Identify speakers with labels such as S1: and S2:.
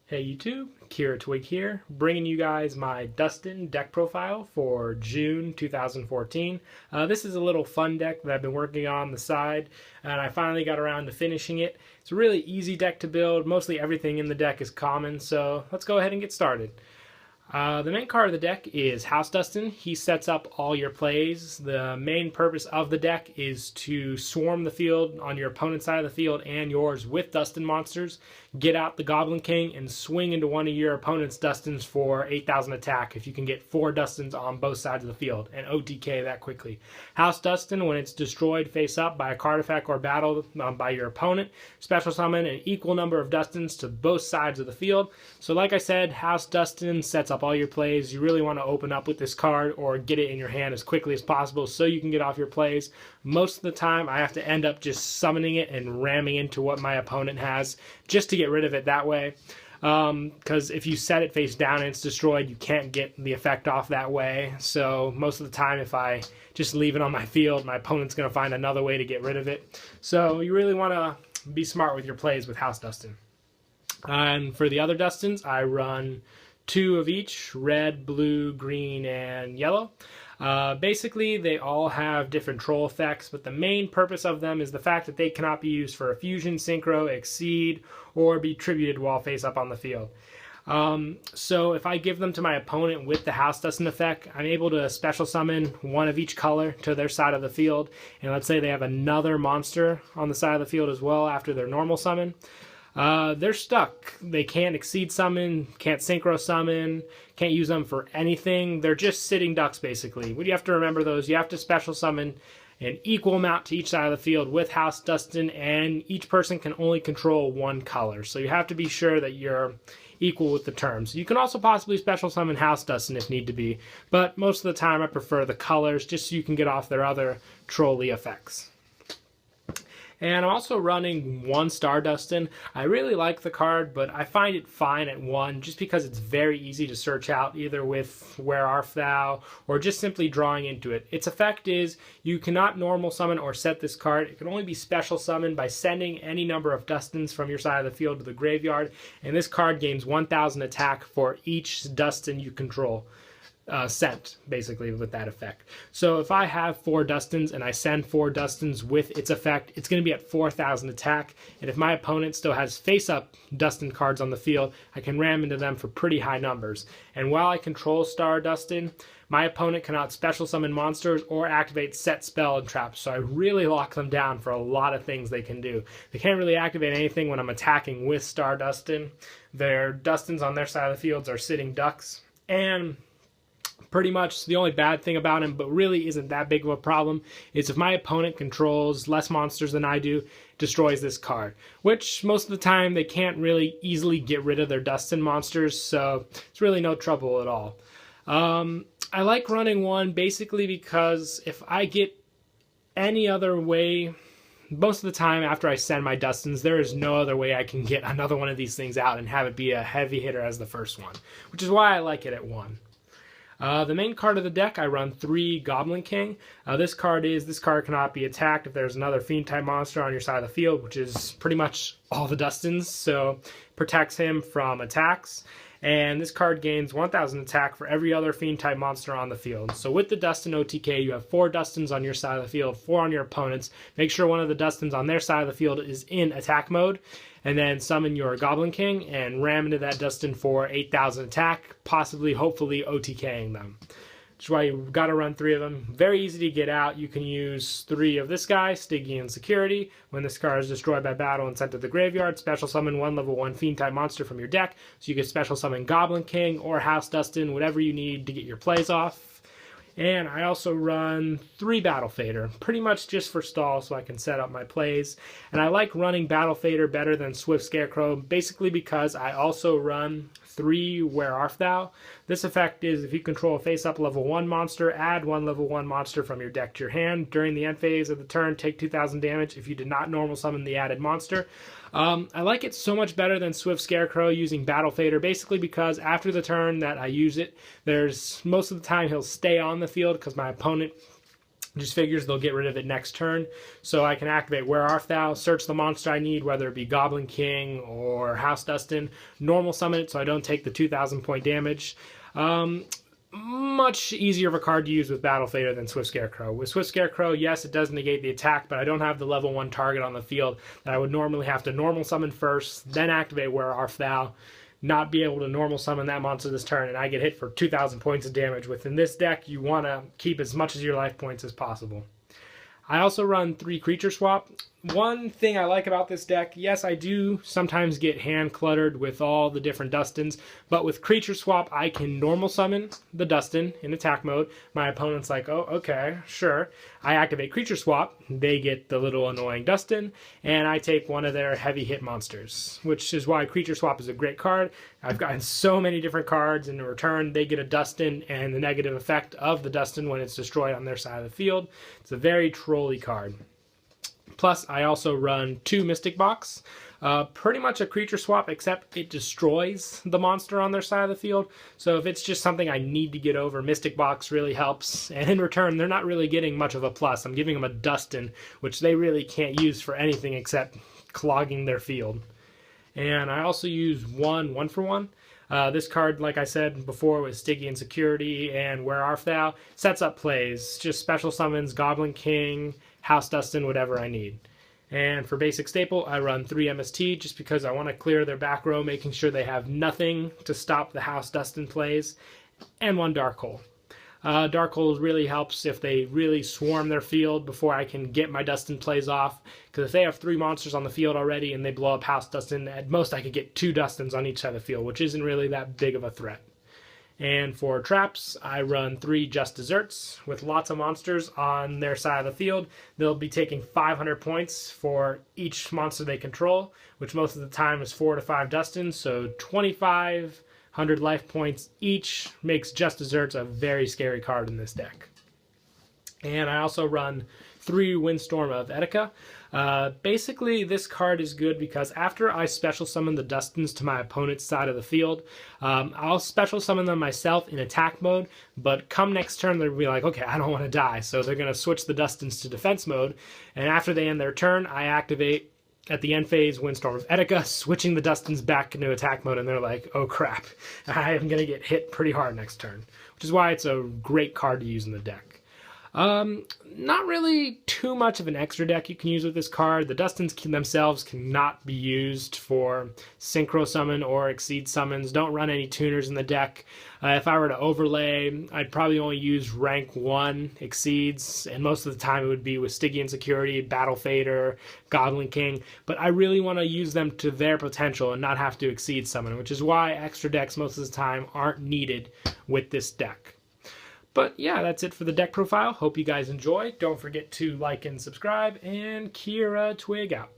S1: Hey YouTube, Kira Twig here, bringing you guys my Duston deck profile for June 2014. This is a little fun deck that I've been working on the side, and I finally got around to finishing it. It's a really easy deck to build. Mostly everything in the deck is common, so let's go ahead and get started. The main card of the deck is House Duston. He sets up all your plays. The main purpose of the deck is to swarm the field on your opponent's side of the field and yours with Duston monsters, get out the Goblin King, and swing into one of your opponent's Dustons for 8,000 attack if you can get 4 Dustons on both sides of the field, and OTK that quickly. House Duston, when it's destroyed face up by a card effect or battle by your opponent, special summon an equal number of Dustons to both sides of the field. So like I said, House Duston sets up all your plays. You really want to open up with this card or get it in your hand as quickly as possible so you can get off your plays. Most of the time I have to end up just summoning it and ramming into what my opponent has just to get rid of it that way. Because if you set it face down and it's destroyed, you can't get the effect off that way. So most of the time if I just leave it on my field, my opponent's going to find another way to get rid of it. So you really want to be smart with your plays with House Duston. And for the other Dustons, I run 2 of each, red, blue, green, and yellow. Basically, they all have different troll effects, but the main purpose of them is the fact that they cannot be used for a fusion, synchro, exceed, or be tributed while face up on the field. So if I give them to my opponent with the House Duston effect, I'm able to special summon 1 of each color to their side of the field, and let's say they have another monster on the side of the field as well after their normal summon. They're stuck. They can't exceed summon, can't synchro summon, can't use them for anything. They're just sitting ducks, basically. What do you have to remember, those? You have to special summon an equal amount to each side of the field with House Duston, and each person can only control 1 color. So you have to be sure that you're equal with the terms. You can also possibly special summon House Duston if need to be, but most of the time I prefer the colors just so you can get off their other trolly effects. And I'm also running 1 Star Duston. I really like the card, but I find it fine at 1 just because it's very easy to search out either with Where Art Thou or just simply drawing into it. Its effect is you cannot normal summon or set this card. It can only be special summoned by sending any number of Dustons from your side of the field to the graveyard, and this card gains 1,000 attack for each Duston you control. Sent, basically, with that effect. So if I have 4 Dustons and I send 4 Dustons with its effect, it's going to be at 4,000 attack, and if my opponent still has face-up Duston cards on the field, I can ram into them for pretty high numbers. And while I control Star Duston, my opponent cannot special summon monsters or activate set spell and traps, so I really lock them down for a lot of things they can do. They can't really activate anything when I'm attacking with Star Duston. Their Dustons on their side of the fields are sitting ducks, and pretty much the only bad thing about him, but really isn't that big of a problem, is if my opponent controls less monsters than I do, destroys this card, which most of the time they can't really easily get rid of their Duston monsters, so it's really no trouble at all. I like running 1 basically because if I get any other way, most of the time after I send my Dustons, there is no other way I can get another one of these things out and have it be a heavy hitter as the first one, which is why I like it at 1. The main card of the deck, I run 3 Goblin King. This card cannot be attacked if there's another Fiend type monster on your side of the field, which is pretty much all the Dustons, so protects him from attacks. And this card gains 1,000 attack for every other Fiend type monster on the field. So with the Duston OTK, you have 4 Dustons on your side of the field, 4 on your opponent's. Make sure one of the Dustons on their side of the field is in attack mode, and then summon your Goblin King and ram into that Duston for 8,000 attack, possibly, hopefully, OTKing them. That's why you've got to run 3 of them. Very easy to get out. You can use 3 of this guy, Stygian Security. When this card is destroyed by battle and sent to the graveyard, special summon 1 level 1 Fiend type monster from your deck. So you can special summon Goblin King or House Duston, whatever you need to get your plays off. And I also run 3 Battle Fader, pretty much just for stall so I can set up my plays. And I like running Battle Fader better than Swift Scarecrow, basically because I also run 3 Where Art Thou. This effect is if you control a face-up level 1 monster, add 1 level 1 monster from your deck to your hand. During the end phase of the turn, take 2,000 damage if you did not normal summon the added monster. I like it so much better than Swift Scarecrow using Battle Fader, basically because after the turn that I use it, there's most of the time he'll stay on the field because my opponent Just figures they'll get rid of it next turn. So I can activate Where Art Thou, search the monster I need, whether it be Goblin King or House Dustin, normal summon it so I don't take the 2,000 point damage. Much easier of a card to use with Battle Fader than Swift Scarecrow. With Swift Scarecrow, yes, it does negate the attack, but I don't have the level 1 target on the field that I would normally have to normal summon first, then activate Where Art Thou, not be able to normal summon that monster this turn, and I get hit for 2,000 points of damage. Within this deck, you want to keep as much of your life points as possible. I also run 3 creature swap. One thing I like about this deck, yes, I do sometimes get hand cluttered with all the different Dustins, but with creature swap, I can normal summon the Dustin in attack mode. My opponent's like, oh, okay, sure. I activate creature swap, they get the little annoying Dustin, and I take one of their heavy hit monsters, which is why creature swap is a great card. I've gotten so many different cards, and in return, they get a Dustin and the negative effect of the Dustin when it's destroyed on their side of the field. It's a very trolly card. Plus, I also run 2 Mystic Box. Pretty much a creature swap, except it destroys the monster on their side of the field. So if it's just something I need to get over, Mystic Box really helps. And in return, they're not really getting much of a plus. I'm giving them a Dustin, which they really can't use for anything except clogging their field. And I also use one for one. This card, like I said before, with Stygian Security and Where Art Thou, sets up plays. Just special summons Goblin King, House Dustin, whatever I need. And for basic staple, I run 3 MST just because I want to clear their back row, making sure they have nothing to stop the House Dustin plays, and 1 Dark Hole. Dark Hole really helps if they really swarm their field before I can get my Dustin plays off, because if they have 3 monsters on the field already and they blow up House Dustin, at most I could get 2 Dustins on each side of the field, which isn't really that big of a threat. And for traps, I run 3 Just Desserts with lots of monsters on their side of the field. They'll be taking 500 points for each monster they control, which most of the time is 4 to 5 Dustins, so 2,500 life points each makes Just Desserts a very scary card in this deck. And I also run 3 Windstorm of Etika. Basically, this card is good because after I special summon the Dustins to my opponent's side of the field, I'll special summon them myself in attack mode, but come next turn they'll be like, okay, I don't want to die, so they're going to switch the Dustins to defense mode, and after they end their turn, I activate at the end phase Windstorm of Etika, switching the Dustins back into attack mode, and they're like, oh crap, I am going to get hit pretty hard next turn, which is why it's a great card to use in the deck. Not really too much of an extra deck you can use with this card. The Dustins themselves cannot be used for Synchro Summon or Exceed Summons. Don't run any tuners in the deck. If I were to overlay, I'd probably only use rank 1 Exceeds, and most of the time it would be with Stygian Security, Battle Fader, Goblin King, but I really want to use them to their potential and not have to Exceed Summon, which is why extra decks most of the time aren't needed with this deck. But yeah, that's it for the deck profile. Hope you guys enjoy. Don't forget to like and subscribe, and Kira Twig out.